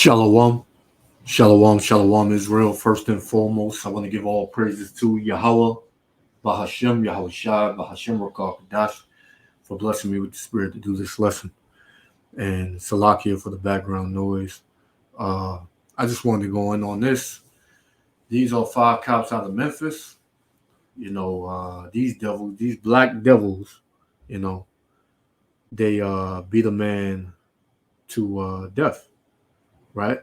Shalom, shalom, shalom, Israel. First and foremost, I want to give all praises to Yahweh, Bahashem, Yahweh Shai, Bahashem Rakah Kadash, for blessing me with the spirit to do this lesson. And Salakia for the background noise. I just wanted to go in on this. These are 5 cops out of Memphis. These devils, these black devils, they beat a man to death, right?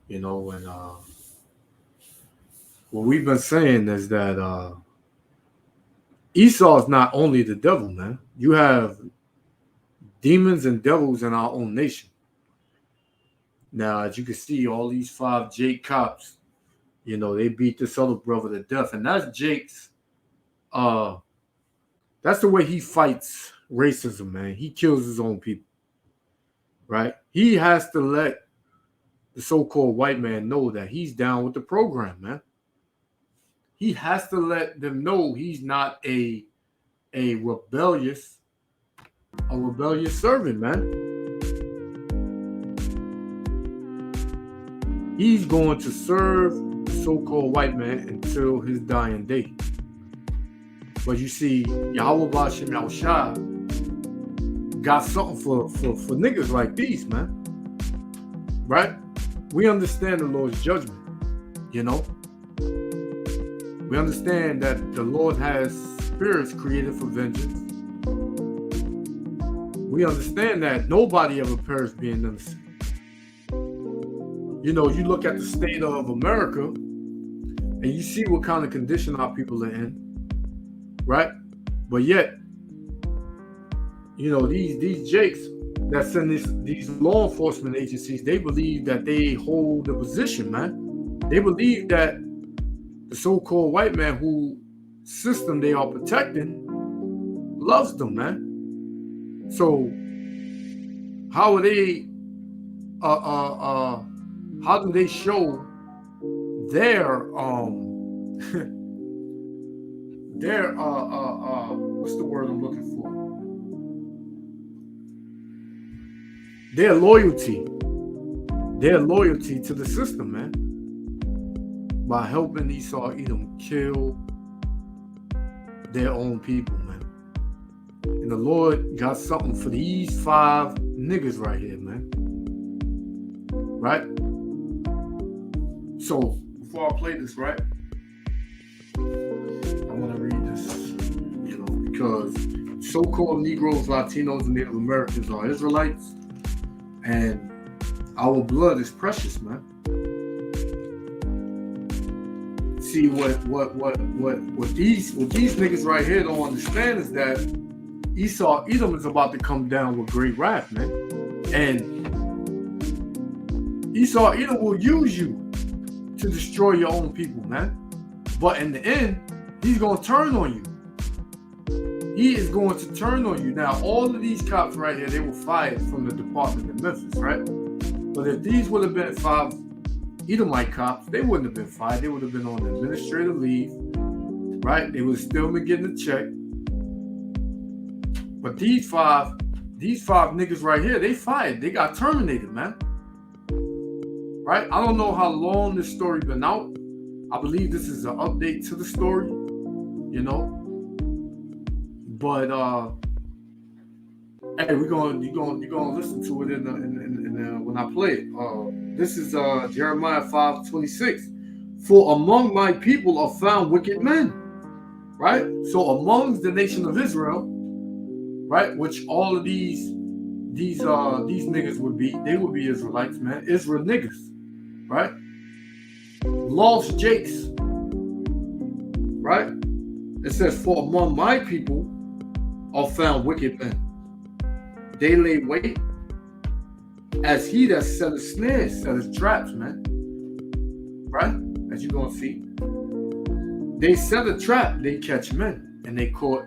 And what we've been saying is that Esau is not only the devil, man. You have demons and devils in our own nation. Now, as you can see, all these 5 Jake cops, they beat this other brother to death. And that's Jake's, that's the way he fights racism, man. He kills his own people, right? He has to let the so-called white man know that he's down with the program, man. He has to let them know he's not a rebellious servant, man. He's going to serve the so-called white man until his dying day. But you see, Yahweh Bashem Yahweh Shai got something for niggas like these, man. Right? We understand the Lord's judgment, We understand that the Lord has spirits created for vengeance. We understand that nobody ever perished being innocent. You look at the state of America and you see what kind of condition our people are in, right? But yet, these Jakes that send these law enforcement agencies, they believe that they hold the position, man. They believe that the so-called white man whose system they are protecting loves them, man. So how are they how do they show their what's the word I'm looking for? Their loyalty to the system, man, by helping Esau Edom kill their own people, man. And the Lord got something for these 5 niggas right here, man. Right? So, before I play this, right, I want to read this, because so-called Negroes, Latinos, and Native Americans are Israelites, and our blood is precious, man. See, what these niggas right here don't understand is that Esau Edom is about to come down with great wrath, man. And Esau Edom will use you to destroy your own people, man. But in the end, he's going to turn on you. He is going to turn on you. Now, all of these cops right here, they were fired from the department in Memphis, right? But if these would have been 5 Edomite cops, they wouldn't have been fired. They would have been on administrative leave, right? They would have still been getting a check. But these five niggas right here, they fired. They got terminated, man. Right? I don't know how long this story been out. I believe this is an update to the story, But hey, you're gonna listen to it in when I play it. This is Jeremiah 5:26. For among my people are found wicked men, right? So amongst the nation of Israel, right, which all of these niggas would be, they would be Israelites, man. Israel niggas, right? Lost Jakes, right? It says, for among my people are found wicked men. They lay wait as he that setteth snares, setteth traps, man. Right? As you're going to see. They set a trap, they catch men. And they caught,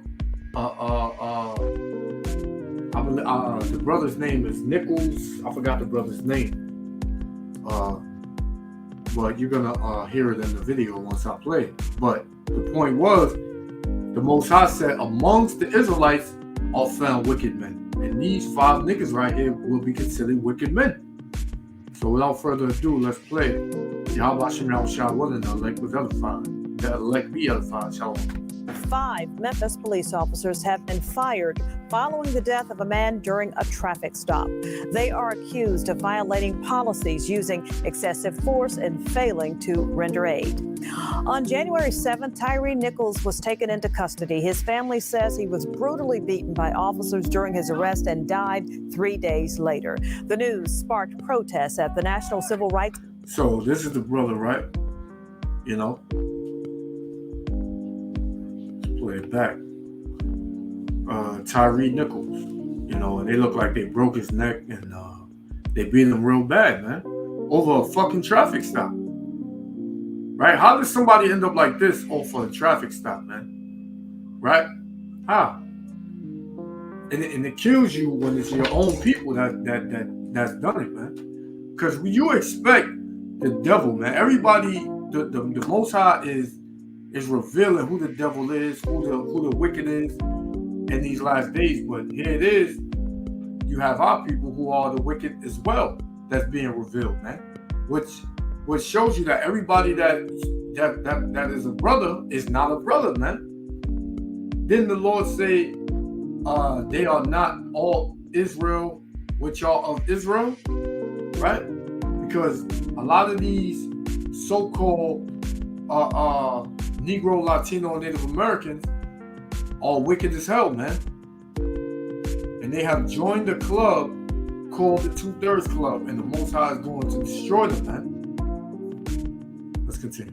the brother's name is Nichols. I forgot the brother's name. But you're going to hear it in the video once I play it. But the point was, the Most High said, amongst the Israelites are found wicked men. And these 5 niggas right here will be considered wicked men. So without further ado, let's play. Yahweh Hashem Yahweh Shai, what an elect was edifying. The elect be edifying. Shalom. 5 Memphis police officers have been fired following the death of a man during a traffic stop. They are accused of violating policies, using excessive force, and failing to render aid. On January 7th, Tyree Nichols was taken into custody. His family says he was brutally beaten by officers during his arrest and died 3 days later. The news sparked protests at the National Civil Rights. So this is the brother, right? You know? Play it back. Tyree Nichols, you know, and they look like they broke his neck and they beat him real bad, man, over a fucking traffic stop. Right? How does somebody end up like this off of a traffic stop, man? Right? How? And it kills you when it's your own people that's done it, man. Because you expect the devil, man. Everybody, the Most High is revealing who the devil is, who the wicked is in these last days. But here it is, you have our people who are the wicked as well that's being revealed, man. Which shows you that everybody that is a brother is not a brother, man. Didn't the Lord say they are not all Israel which are of Israel? Right? Because a lot of these so-called Negro, Latino, and Native Americans are wicked as hell, man. And they have joined a club called the 2/3 Club, and the Most High is going to destroy them, man. Let's continue.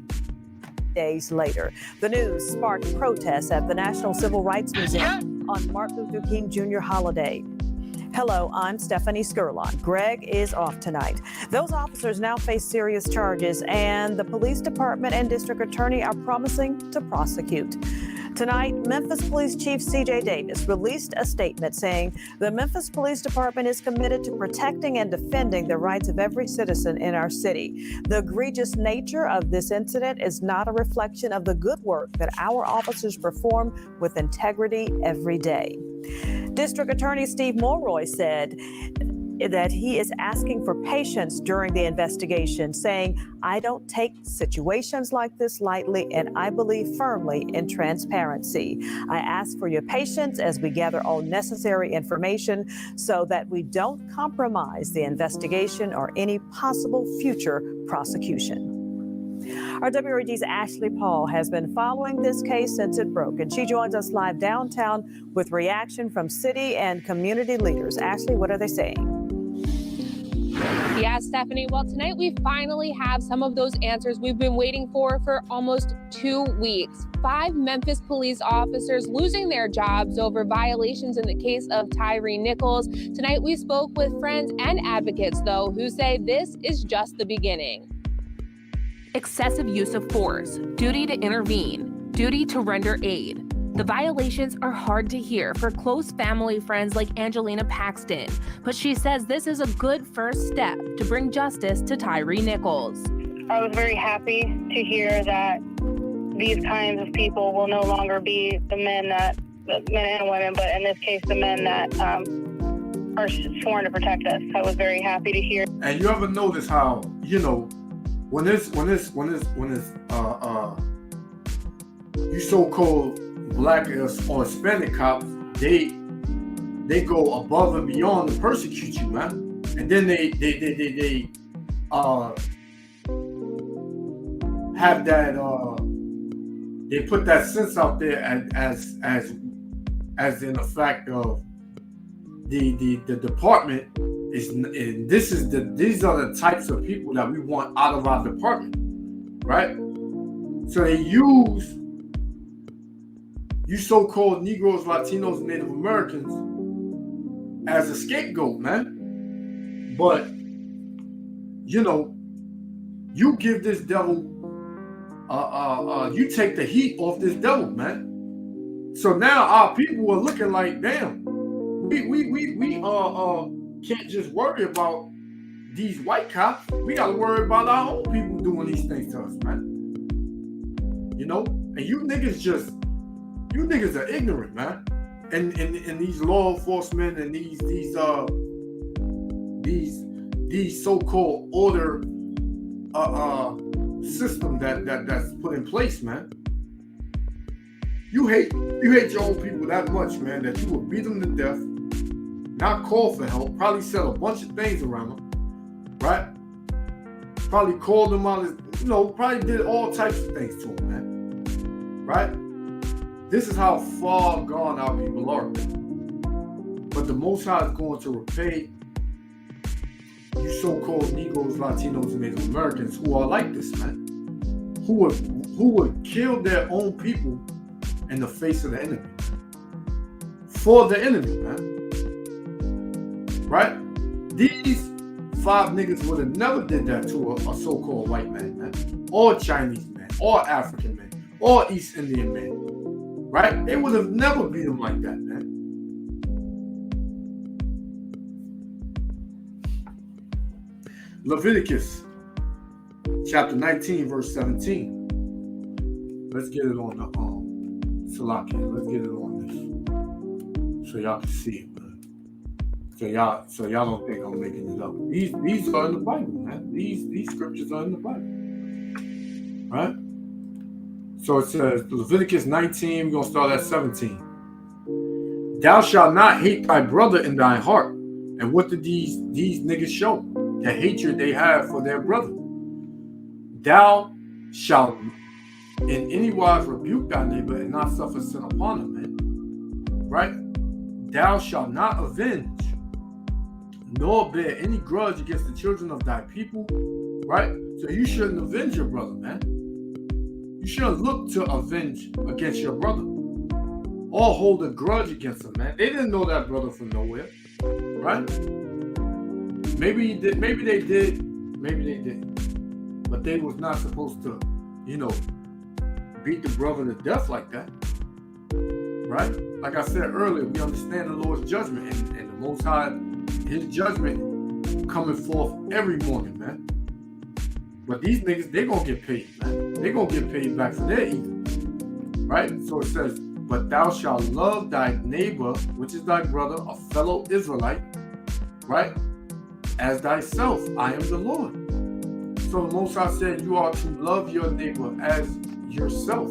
Days later, the news sparked protests at the National Civil Rights Museum on Martin Luther King Jr. holiday. Hello, I'm Stephanie Skirlon. Greg is off tonight. Those officers now face serious charges, and the police department and district attorney are promising to prosecute. Tonight, Memphis Police Chief C.J. Davis released a statement saying the Memphis Police Department is committed to protecting and defending the rights of every citizen in our city. The egregious nature of this incident is not a reflection of the good work that our officers perform with integrity every day. District Attorney Steve Mulroy said that he is asking for patience during the investigation, saying, I don't take situations like this lightly, and I believe firmly in transparency. I ask for your patience as we gather all necessary information so that we don't compromise the investigation or any possible future prosecution. Our WRD's Ashley Paul has been following this case since it broke, and she joins us live downtown with reaction from city and community leaders. Ashley, what are they saying? Yeah, Stephanie. Well, tonight we finally have some of those answers we've been waiting for almost 2 weeks. 5 Memphis police officers losing their jobs over violations in the case of Tyree Nichols. Tonight we spoke with friends and advocates, though, who say this is just the beginning. Excessive use of force, duty to intervene, duty to render aid. The violations are hard to hear for close family friends like Angelina Paxton, but she says this is a good first step to bring justice to Tyree Nichols. I was very happy to hear that these kinds of people will no longer be the men and women, but in this case, the men that are sworn to protect us. I was very happy to hear. And you ever notice how, you know, when it's you so-called Black or Hispanic cops, they go above and beyond to persecute you, man. And then they have that they put that sense out there as in the fact of the department is, and these are the types of people that we want out of our department, right? So they use you so-called Negroes, Latinos, and Native Americans as a scapegoat, man. But, you know, you give this devil, you take the heat off this devil, man. So now our people are looking like, damn, we can't just worry about these white cops. We got to worry about our own people doing these things to us, man. You know, and you niggas are ignorant, man. And these law enforcement and these the so-called order system that's put in place, man. You hate your own people that much, man, that you will beat them to death, not call for help, probably said a bunch of things around them, right? Probably called them out, probably did all types of things to them, man, right? This is how far gone our people are. But the Most High is going to repay you so-called Negroes, Latinos, and Native Americans who are like this, man. Who would kill their own people in the face of the enemy. For the enemy, man. Right? These 5 niggas would have never did that to a so-called white man, man. Or Chinese man, or African man, or East Indian man. Right? They would have never beat him like that, man. Leviticus chapter 19, verse 17. Let's get it on the Salakia. Let's get it on this. So y'all can see it, man. So y'all don't think I'm making it up. These are in the Bible, man. These scriptures are in the Bible. Right? So it says Leviticus 19, we're gonna start at 17. Thou shalt not hate thy brother in thy heart. And what did these niggas show? The hatred they have for their brother. Thou shalt in any wise rebuke thy neighbor and not suffer sin upon him, man. Right? Thou shalt not avenge, nor bear any grudge against the children of thy people. Right? So you shouldn't avenge your brother, man. You shouldn't look to avenge against your brother or hold a grudge against him, man. They didn't know that brother from nowhere. Right? Maybe they did, maybe they didn't. But they was not supposed to, beat the brother to death like that. Right? Like I said earlier, we understand the Lord's judgment and the Most High, his judgment coming forth every morning, man. But these niggas, they gonna get paid, man. They gonna get paid back for their evil. Right? So it says, but thou shalt love thy neighbor, which is thy brother, a fellow Israelite, right? As thyself, I am the Lord. So the Most High said you are to love your neighbor as yourself.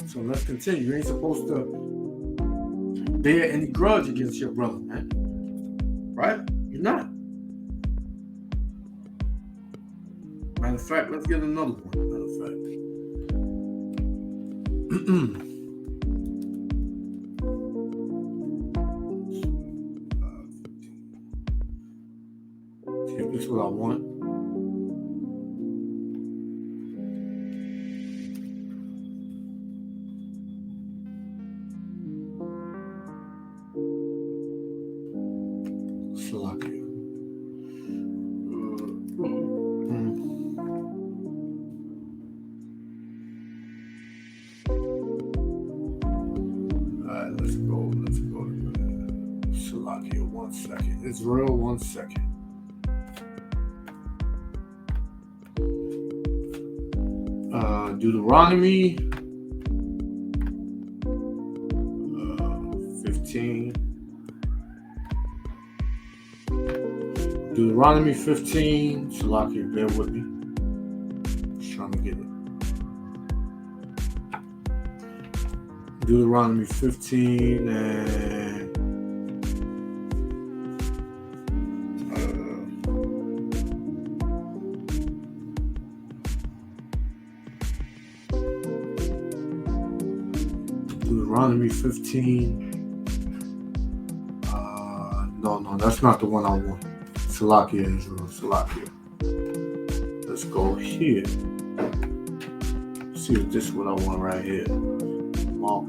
So let's continue. You ain't supposed to bear any grudge against your brother, man. Right? You're not. Matter of fact, let's get another one. Matter of fact. This is what I want. Salakia. Alright, let's go. Salakia, 1 second. Israel, 1 second. Deuteronomy 15. Deuteronomy 15. Salakia, bear with me. Just trying to get it. Deuteronomy 15 and Deuteronomy 15. No, that's not the one I want. Salakia, Israel. Salakia. Let's go here. See if this is what I want right here. Mark.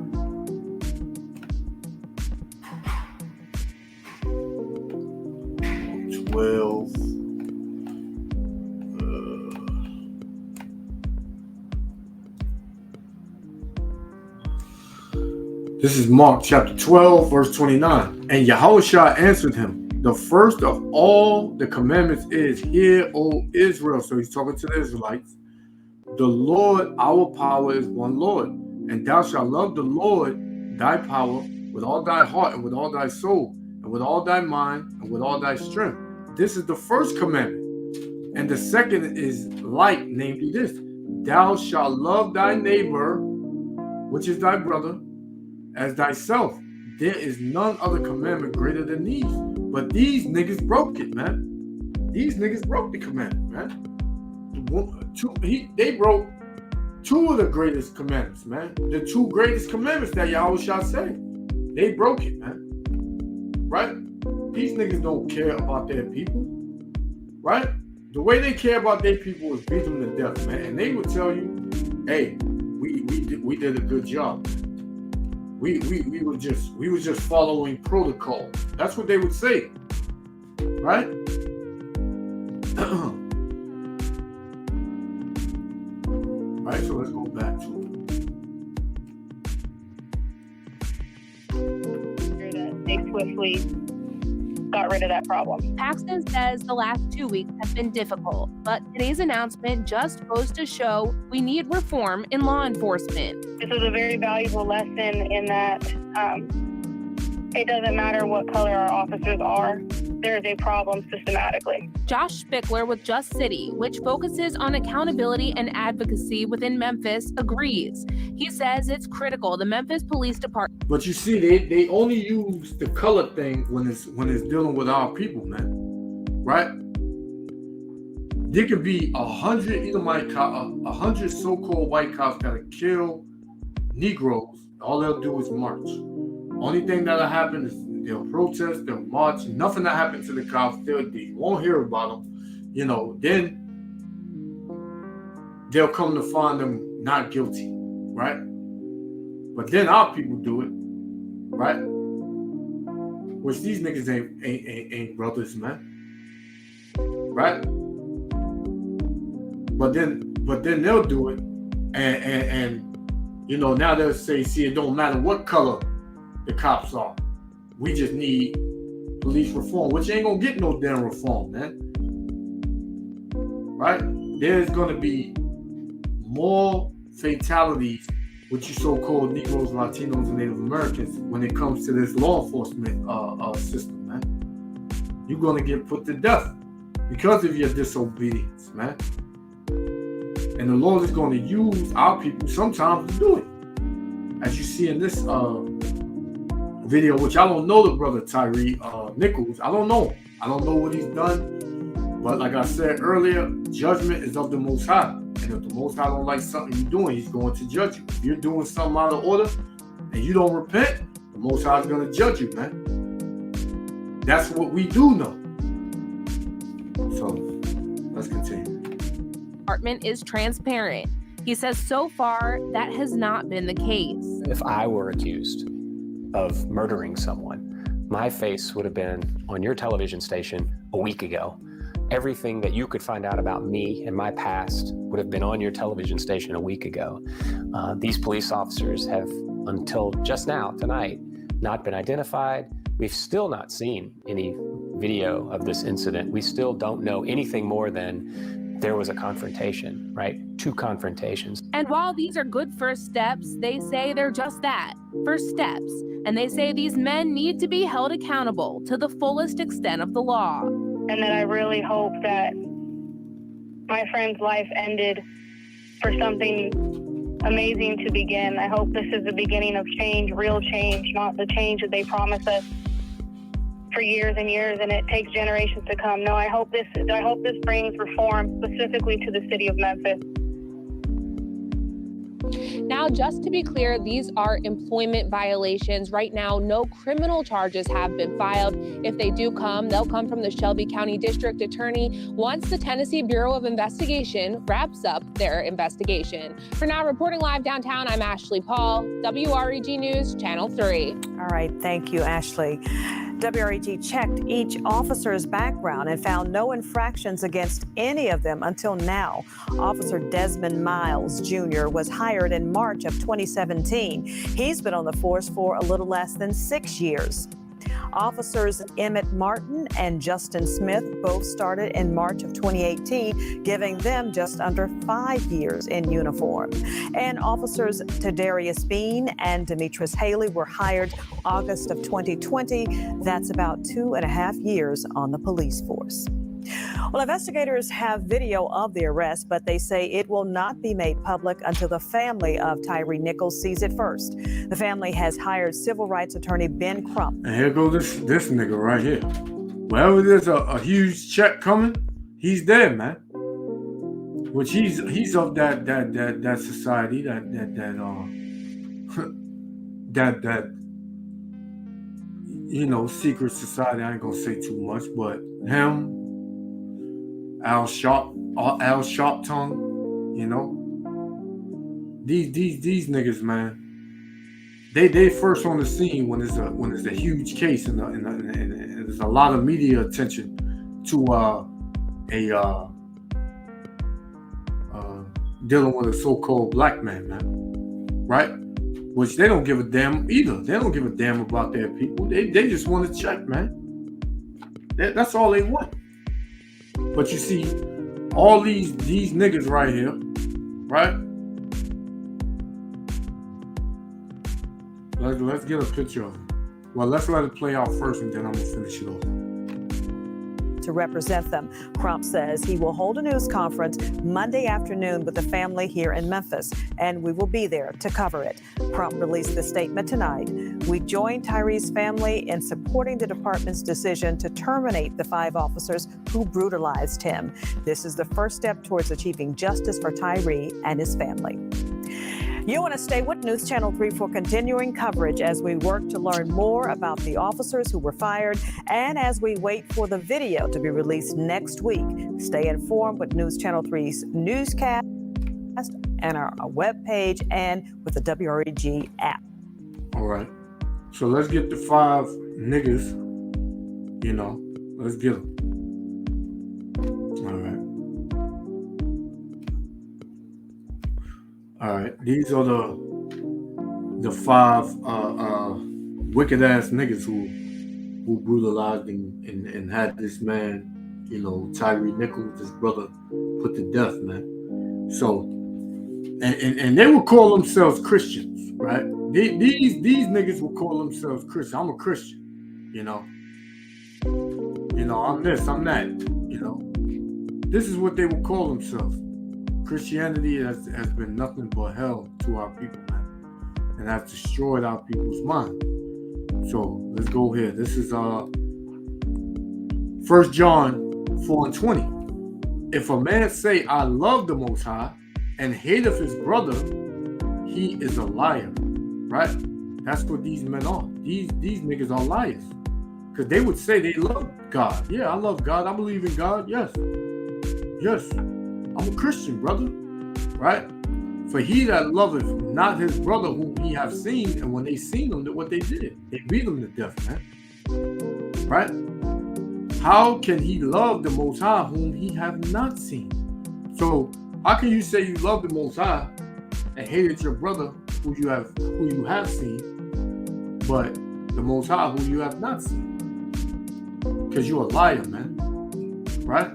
This is Mark chapter 12, verse 29. And Yahushua answered him, the first of all the commandments is, hear, O Israel. So he's talking to the Israelites. The Lord, our power, is one Lord. And thou shalt love the Lord, thy power, with all thy heart and with all thy soul, and and with all thy mind, and with all thy strength. This is the first commandment. And the second is like, namely this: thou shalt love thy neighbor, which is thy brother, as thyself. There is none other commandment greater than these. But these niggas broke it, man. These niggas broke the commandment, man. They broke two of the greatest commandments, man. The two greatest commandments that Yahweh shall say. They broke it, man. Right? These niggas don't care about their people. Right? The way they care about their people is beat them to death, man. And they will tell you, hey, we did a good job. We were just following protocol. That's what they would say. Right? Right, so let's go back to it. They swiftly got rid of that problem. Paxton says the last 2 weeks have been difficult, but today's announcement just goes to show we need reform in law enforcement. This was a very valuable lesson in that it doesn't matter what color our officers are, there is a problem systematically. Josh Spickler with Just City, which focuses on accountability and advocacy within Memphis, agrees. He says it's critical the Memphis Police Department. But you see, they only use the color thing when it's dealing with our people, man. Right? There could be 100 100 so-called white cops that kill Negroes. All they'll do is march. Only thing that'll happen is they'll protest, they'll march. Nothing that happens to the cops, they won't hear about them. You know, then they'll come to find them not guilty, right? But then our people do it, right? Which these niggas ain't brothers, man, right? But then they'll do it, and you know, now they'll say, see, it don't matter what color the cops are. We just need police reform, which ain't gonna get no damn reform, man. Right? There's gonna be more fatalities with you so-called Negroes, Latinos, and Native Americans when it comes to this law enforcement system, man. You're gonna get put to death because of your disobedience, man. And the Lord is gonna use our people sometimes to do it. As you see in this video, which I don't know the brother Tyree Nichols. I don't know. I don't know what he's done. But like I said earlier, judgment is of the Most High. And if the Most High don't like something you're doing, he's going to judge you. If you're doing something out of order and you don't repent, the Most High is going to judge you, man. That's what we do know. So let's continue. Department is transparent. He says so far that has not been the case. If I were accused of murdering someone, my face would have been on your television station a week ago. Everything that you could find out about me and my past would have been on your television station a week ago. These police officers have, until just now, tonight, not been identified. We've still not seen any video of this incident. We still don't know anything more than there was a confrontation, right? 2 confrontations. And while these are good first steps, they say they're just that, first steps. And they say these men need to be held accountable to the fullest extent of the law. And that I really hope that my friend's life ended for something amazing to begin. I hope this is the beginning of change, real change, not the change that they promise us for years and years, and it takes generations to come. No, I hope this brings reform specifically to the city of Memphis. Now, just to be clear, these are employment violations. Right now, no criminal charges have been filed. If they do come, they'll come from the Shelby County District Attorney once the Tennessee Bureau of Investigation wraps up their investigation. For now, reporting live downtown, I'm Ashley Paul, WREG News, Channel 3. All right, thank you, Ashley. WREG checked each officer's background and found no infractions against any of them until now. Officer Desmond Miles Jr. was hired in March of 2017. He's been on the force for a little less than 6 years. Officers Emmett Martin and Justin Smith both started in March of 2018, giving them just under 5 years in uniform. And officers Tadarius Bean and Demetrius Haley were hired August of 2020. That's about 2.5 years on the police force. Well, investigators have video of the arrest, but they say it will not be made public until the family of Tyree Nichols sees it first. The family has hired civil rights attorney Ben Crump. And here goes this nigga right here. Wherever there's a huge check coming, he's there, man. Which he's of that society, that you know, secret society. I ain't gonna say too much, but him, Al Sharpton, you know, these niggas, man, they first on the scene when there's a huge case and there's a lot of media attention to dealing with a so-called black man, right? Which they don't give a damn either. They don't give a damn about their people. They just want to check, man. That's all they want. But you see, all these niggas right here, right? Let's get a picture of them. Well, let's let it play out first, and then I'm gonna finish it off. To represent them, Crump says he will hold a news conference Monday afternoon with the family here in Memphis, and we will be there to cover it. Crump released the statement tonight. We join Tyree's family in supporting the department's decision to terminate the 5 officers who brutalized him. This is the first step towards achieving justice for Tyree and his family. You want to stay with News Channel 3 for continuing coverage as we work to learn more about the officers who were fired and as we wait for the video to be released next week. Stay informed with News Channel 3's newscast and our webpage and with the WREG app. All right. So let's get the 5 niggas, you know, let's get them. All right, these are the 5 wicked ass niggas who brutalized and had this man, you know, Tyree Nichols, his brother, put to death, man. So, and they would call themselves Christians, right? These niggas will call themselves Christians. I'm a Christian, you know. I'm this, I'm that, you know. This is what they will call themselves. Christianity has been nothing but hell to our people, man, and has destroyed our people's mind. So let's go here. This is 1 John 4:20. If a man say, I love the Most High, and hateth his brother, he is a liar, right? That's what these men are. These niggas are liars, because they would say they love God. Yeah, I love God. I believe in God. Yes. I'm a Christian, brother, right? For he that loveth not his brother whom he have seen, and when they seen him, what they did, they beat him to death, man. Right? How can he love the Most High whom he have not seen? So how can you say you love the Most High and hated your brother who you have seen, but the Most High who you have not seen? Because you're a liar, man. Right?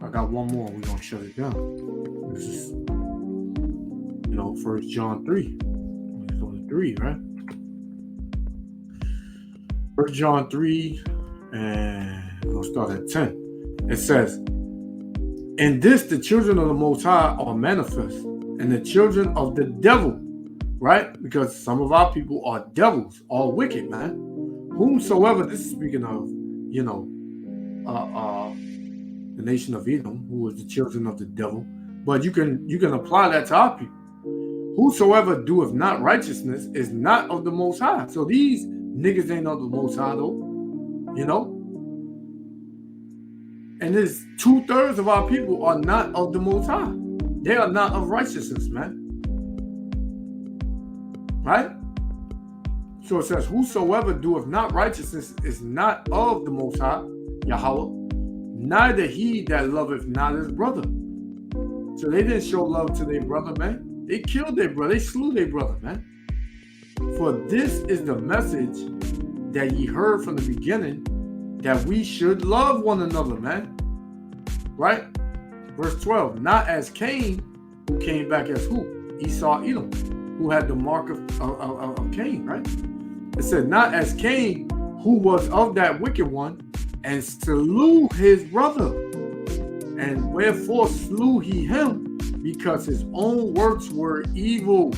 I got one more. We're going to shut it down. This is, 1 John 3. It's on the 3, right? 1 John 3, and we're going to start at 10. It says, in this the children of the Most High are manifest, and the children of the devil, right? Because some of our people are devils, are wicked, man. Whomsoever, this is speaking of, the nation of Edom, who was the children of the devil. But you can apply that to our people. Whosoever doeth not righteousness is not of the Most High. So these niggas ain't of the Most High, though. And there's 2/3 of our people are not of the Most High. They are not of righteousness, man. Right? So it says, whosoever doeth not righteousness is not of the Most High, Yahweh, neither he that loveth not his brother. So they didn't show love to their brother, man. They killed their brother. They slew their brother, man. For this is the message that ye heard from the beginning, that we should love one another, man. Right? Verse 12, not as Cain, who came back as who? Esau, Edom, who had the mark of Cain, right? It said, not as Cain, who was of that wicked one, and slew his brother. And wherefore slew he him? Because his own works were evil.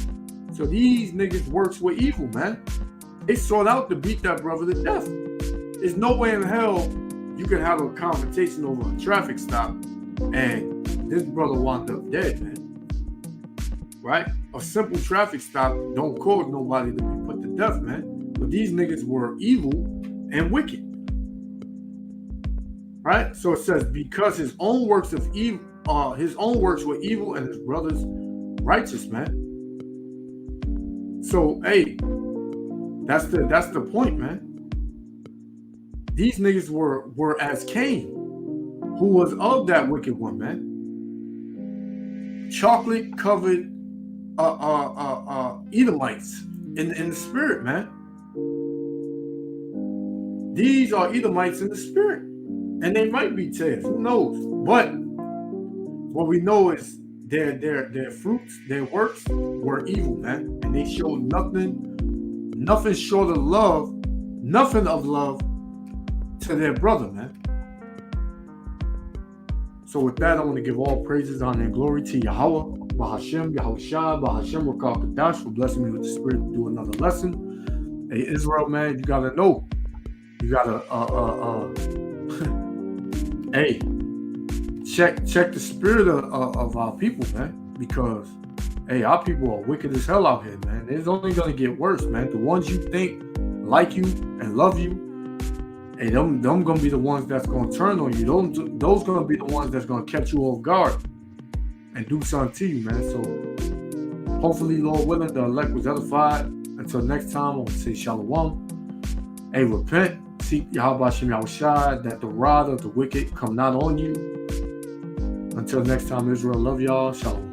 So these niggas' works were evil, man. They sought out to beat that brother to death. There's no way in hell you can have a confrontation over a traffic stop and this brother wound up dead, man. Right? A simple traffic stop don't cause nobody to be put to death, man. But these niggas were evil and wicked. Right? So it says, because his own works of evil, his own works were evil and his brother's righteous, man. So, hey, that's the point, man. These niggas were as Cain, who was of that wicked one, man. Chocolate covered Edomites in the spirit, man. These are Edomites in the spirit, and they might be tails. Who knows? But what we know is their fruits, their works were evil, man, and they showed nothing short of love, nothing of love to their brother, man. So with that, I want to give all praises, honor, and glory to Yahweh, Bahashem, Yahushua, Bahashem, Rakal Kadash, for blessing me with the spirit to do another lesson. Hey, Israel, man, you gotta know. You gotta hey, check the spirit of our people, man, because hey, our people are wicked as hell out here, man. It's only gonna get worse, man. The ones you think like you and love you, hey, them gonna be the ones that's gonna turn on you. Those gonna be the ones that's gonna catch you off guard and do something to you, man. So hopefully, Lord willing, the elect was edified. Until next time, I'm gonna say shalom. Hey, repent, seek Yahweh Shem Yahushua, that the rod of the wicked come not on you. Until next time, Israel, love y'all. Shalom.